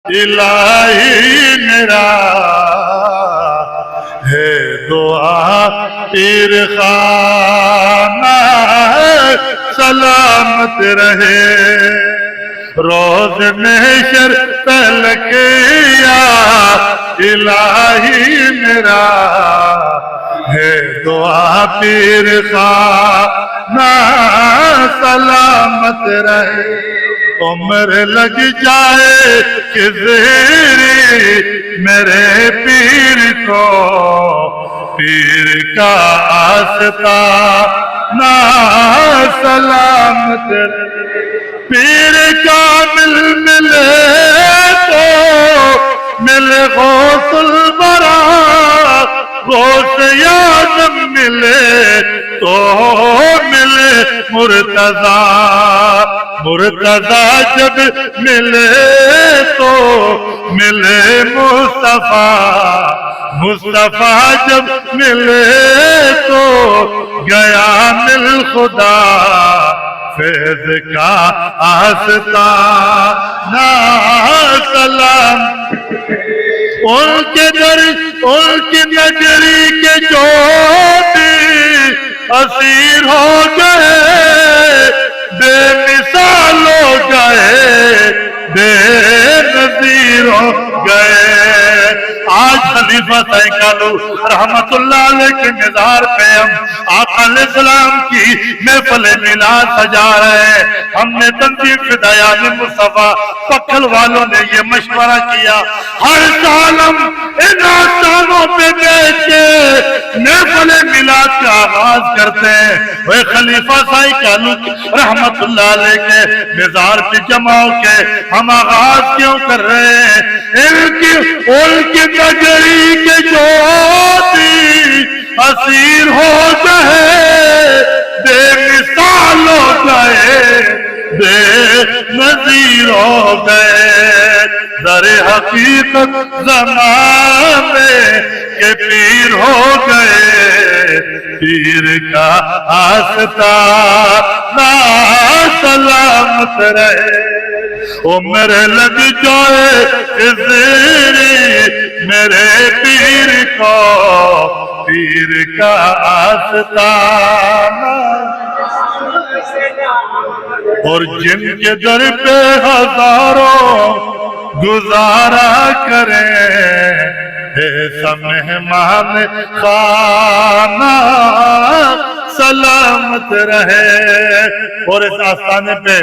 الہی میرا ہے دعا پیر خانہ سلامت رہے روز محشر تلک یا الہی میرا ہے دعا پیر خانہ سلامت رہے عمر لگ جائے کہ زہری میرے پیر کو پیر کا آستانہ سلامت پیر کامل ملے تو ملے غوث الورا غوث اعظم ملے تو ملے مرتضیٰ جب ملے تو ملے مصطفیٰ جب ملے تو گیا مل خدا فیض کا آستانہ سلام ان کی نجری کے جوتی اسیر ہو گئے بے مثال ہو گئے بے نظیر ہو گئے آج خلیفہ سینکالو رحمت اللہ علیہ کے مزار پہ ہم آقا علیہ السلام کی محفل میلاد سجا رہے ہیں ہم نے تنظیم فدایان مصطفیٰ پکھل والوں نے یہ مشورہ کیا ہر سال ہم ان آستانوں پہ بیٹھ کے محفل میلاد کا آغاز کرتے ہیں وہ خلیفہ سینکالو رحمت اللہ علیہ کے مزار پہ جمع ہو کے ہم آغاز کیوں کر رہے ہیں ان کی نجری کے جوتی اسیر ہو گئے بے مثال ہو گئے بے نظیر ہو گئے در حقیقت زمانے کے پیر ہو گئے پیر کا آستانہ سلامت رہے عمر لگ جائے زہری میرے پیر کو پیر کا آستانہ اور جن کے در پہ ہزاروں گزارا کریں ایسا مہمان خانہ سلامت رہے اور اس آستانے پہ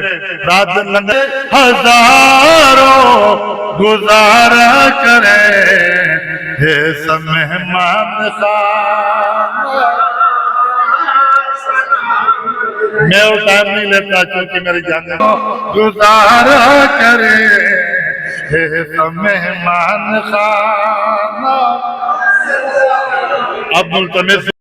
رات دن لنگر ہزاروں گزارا کریں ایسا مہمان خانہ میں وہ ٹائم نہیں لیتا چونکہ میری جانے گزارا کرے ایسا مہمان خانہ اب ملتمس